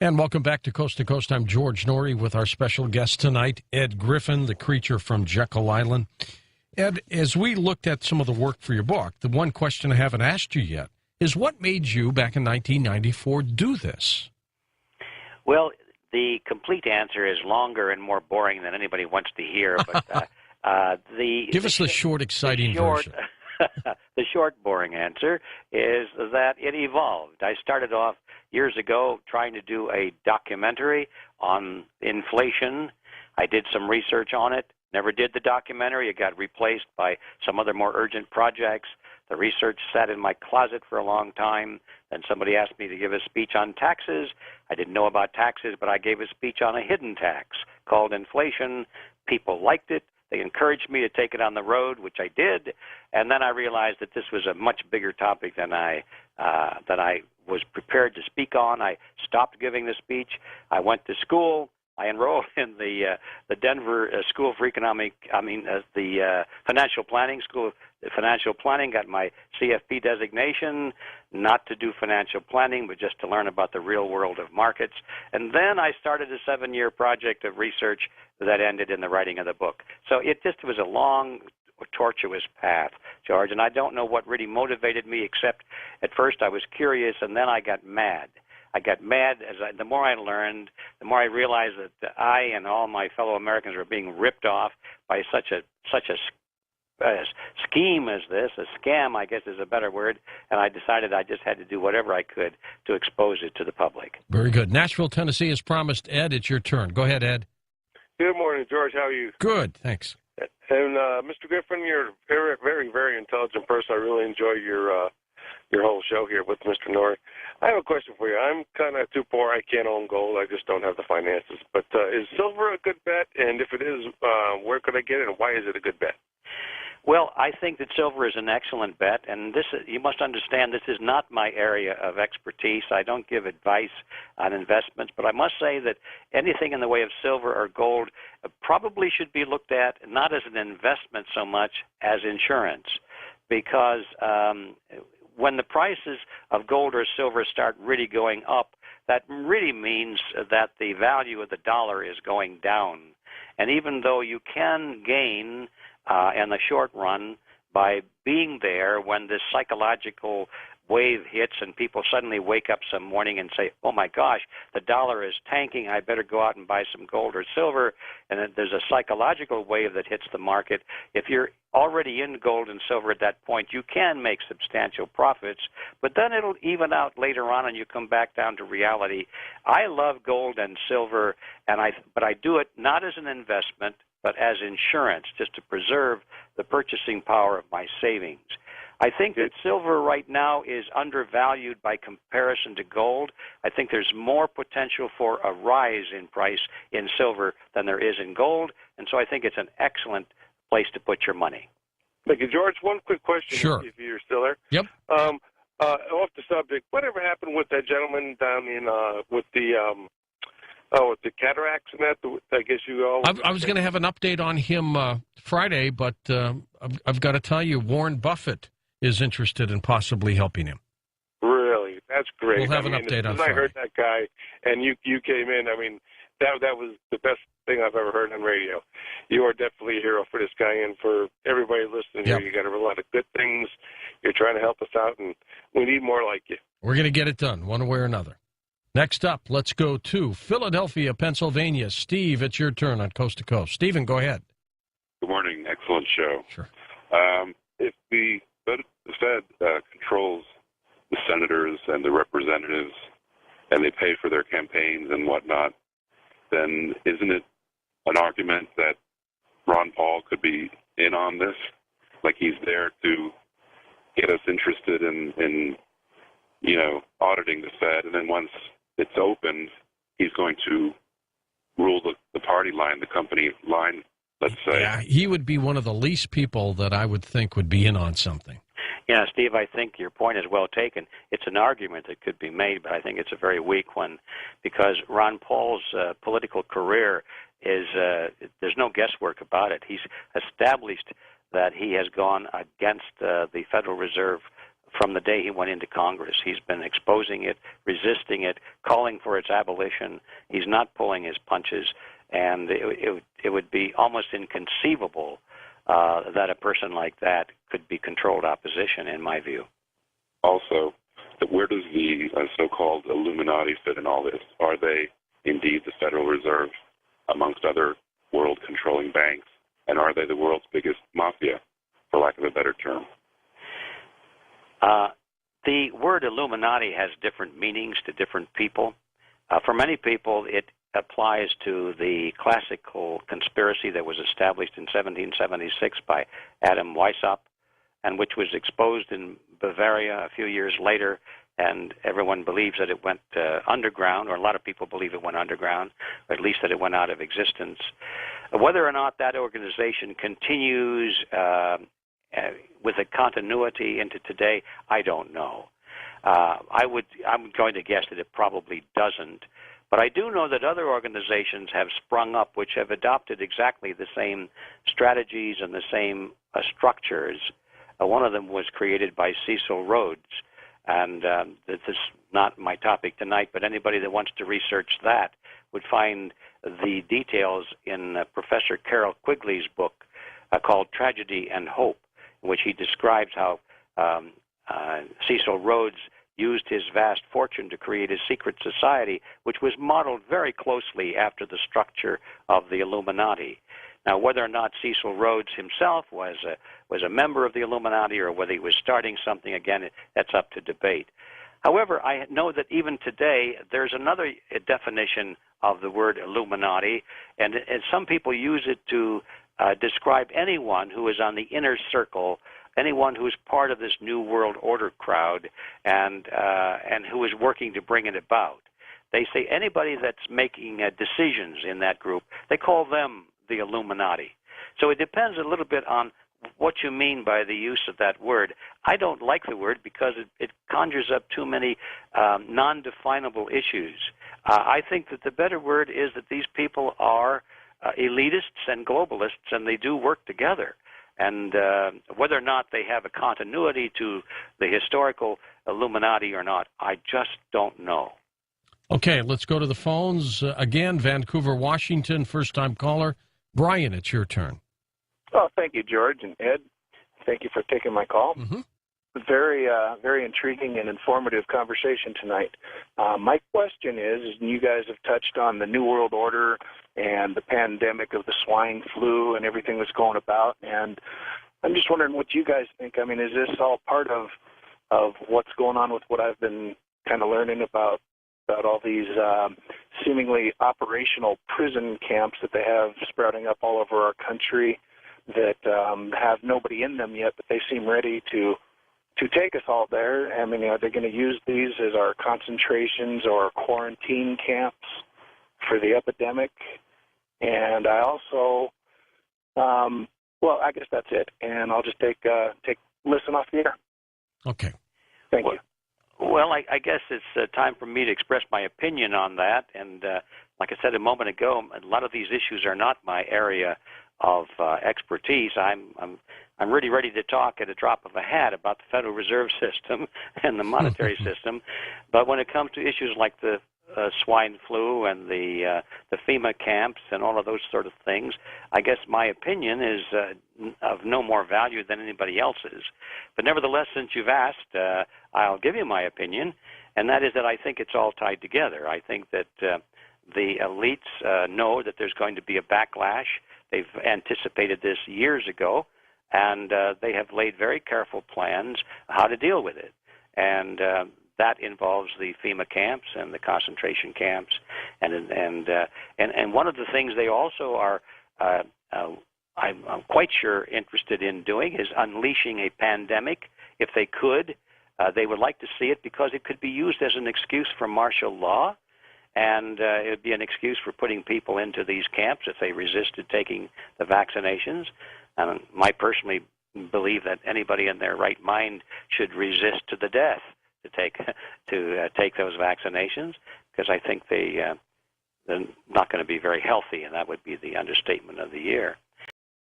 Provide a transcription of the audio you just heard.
And welcome back to Coast. I'm George Norrie with our special guest tonight, Ed Griffin, the creature from Jekyll Island. Ed, as we looked at some of the work for your book, the one question I haven't asked you yet is what made you, back in 1994, do this? Well, the complete answer is longer and more boring than anybody wants to hear. But Give us the short, exciting version. The short, boring answer is that it evolved. I started off years ago trying to do a documentary on inflation. I did some research on it, never did the documentary. It got replaced by some other more urgent projects. The research sat in my closet for a long time. Then somebody asked me to give a speech on taxes. I didn't know about taxes, but I gave a speech on a hidden tax called inflation. People liked it. They encouraged me to take it on the road, which I did, and then I realized that this was a much bigger topic than I was prepared to speak on. I stopped giving the speech. I went to school. I enrolled in the Denver School for the Financial Planning School of Financial Planning. Got my CFP designation, not to do financial planning, but just to learn about the real world of markets. And then I started a 7-year project of research that ended in the writing of the book. So it just was a long, tortuous path, George, and I don't know what really motivated me, except at first I was curious, and then I got mad. The more I learned, the more I realized that I and all my fellow Americans were being ripped off by such a scheme as this. A scam, I guess, is a better word, and I decided I just had to do whatever I could to expose it to the public. Very good. Nashville, Tennessee, as promised. Ed, it's your turn. Go ahead, Ed. Good morning, George. How are you? Good, thanks. And Mr. Griffin, you're a very, very, very intelligent person. I really enjoy your whole show here with Mr. Norrie. I have a question for you. I'm kind of too poor. I can't own gold. I just don't have the finances. But is silver a good bet? And if it is, where could I get it, and why is it a good bet? Well, I think that silver is an excellent bet, and you must understand this is not my area of expertise. I don't give advice on investments, but I must say that anything in the way of silver or gold probably should be looked at not as an investment so much as insurance, because when the prices of gold or silver start really going up, that really means that the value of the dollar is going down. And even though you can gain in the short run by being there when this psychological wave hits and people suddenly wake up some morning and say, oh my gosh, the dollar is tanking, I better go out and buy some gold or silver, and then there's a psychological wave that hits the market. If you're already in gold and silver at that point, you can make substantial profits, but then it'll even out later on and you come back down to reality. I love gold and silver, but I do it not as an investment, but as insurance, just to preserve the purchasing power of my savings. I think that silver right now is undervalued by comparison to gold. I think there's more potential for a rise in price in silver than there is in gold, and so I think it's an excellent place to put your money. Thank you, George. One quick question, sure, if you're still there. Yep. Off the subject, whatever happened with that gentleman down in with the cataracts and that? I guess you all. I was going to have an update on him Friday, but I've got to tell you, Warren Buffett is interested in possibly helping him. Really? That's great. We'll have an update on Friday. I heard that guy, and you came in. I mean, that was the best thing I've ever heard on radio. You are definitely a hero for this guy and for everybody listening here. You got a lot of good things. You're trying to help us out, and we need more like you. We're going to get it done, one way or another. Next up, let's go to Philadelphia, Pennsylvania. Steve, it's your turn on Coast to Coast. Stephen, go ahead. Good morning. Excellent show. Sure. If the Fed controls the senators and the representatives, and they pay for their campaigns and whatnot, then isn't it an argument that Ron Paul could be in on this? Like he's there to get us interested in auditing the Fed, and then once it's opened, he's going to rule the party line, the company line, let's say. Yeah, he would be one of the least people that I would think would be in on something. Yeah, Steve, I think your point is well taken. It's an argument that could be made, but I think it's a very weak one because Ron Paul's political career is, there's no guesswork about it. He's established that he has gone against the Federal Reserve from the day he went into Congress. He's been exposing it, resisting it, calling for its abolition. He's not pulling his punches, and it would be almost inconceivable that a person like that could be controlled opposition, in my view. Also, where does the so-called Illuminati fit in all this? Are they indeed the Federal Reserve amongst other world-controlling banks? And are they the world's biggest mafia, for lack of a better term? The word Illuminati has different meanings to different people. For many people, it applies to the classical conspiracy that was established in 1776 by Adam Weishaupt, and which was exposed in Bavaria a few years later, and everyone believes that it went underground, or a lot of people believe it went underground, or at least that it went out of existence. Whether or not that organization continues with a continuity into today, I don't know. I'm going to guess that it probably doesn't. But I do know that other organizations have sprung up which have adopted exactly the same strategies and the same structures. One of them was created by Cecil Rhodes, and this is not my topic tonight, but anybody that wants to research that would find the details in Professor Carroll Quigley's book called Tragedy and Hope, in which he describes how Cecil Rhodes used his vast fortune to create a secret society, which was modeled very closely after the structure of the Illuminati. Now, whether or not Cecil Rhodes himself was a member of the Illuminati or whether he was starting something, again, that's up to debate. However, I know that even today there's another definition of the word Illuminati, and some people use it to describe anyone who is on the inner circle, anyone who is part of this New World Order crowd, and who is working to bring it about. They say anybody that's making decisions in that group, they call them the Illuminati. So it depends a little bit on what you mean by the use of that word. I don't like the word because it conjures up too many non-definable issues. I think that the better word is that these people are elitists and globalists, and they do work together. And whether or not they have a continuity to the historical Illuminati or not, I just don't know. Okay, let's go to the phones. Again, Vancouver, Washington, first-time caller. Brian, it's your turn. Oh, thank you, George and Ed. Thank you for taking my call. Mm-hmm. Very intriguing and informative conversation tonight. My question is, and you guys have touched on the New World Order and the pandemic of the swine flu and everything that's going about, and I'm just wondering what you guys think. I mean, is this all part of what's going on with what I've been kind of learning about all these seemingly operational prison camps that they have sprouting up all over our country that have nobody in them yet, but they seem ready to take us all there? I mean, are they going to use these as our concentrations or quarantine camps for the epidemic? And I also, I guess that's it. And I'll just listen off the air. Okay. Thank you. Well, I guess it's time for me to express my opinion on that. And like I said a moment ago, a lot of these issues are not my area of expertise. I'm really ready to talk at a drop of a hat about the Federal Reserve System and the monetary system. But when it comes to issues like the swine flu and the FEMA camps and all of those sort of things, I guess my opinion is of no more value than anybody else's. But nevertheless, since you've asked, I'll give you my opinion, and that is that I think it's all tied together. I think that the elites know that there's going to be a backlash. They've anticipated this years ago, and they have laid very careful plans how to deal with it. And that involves the FEMA camps and the concentration camps, and one of the things they also are, I'm quite sure, interested in doing is unleashing a pandemic. If they could, they would like to see it because it could be used as an excuse for martial law, and it would be an excuse for putting people into these camps if they resisted taking the vaccinations. And I personally believe that anybody in their right mind should resist to the death to take those vaccinations, because I think they're not going to be very healthy, and that would be the understatement of the year.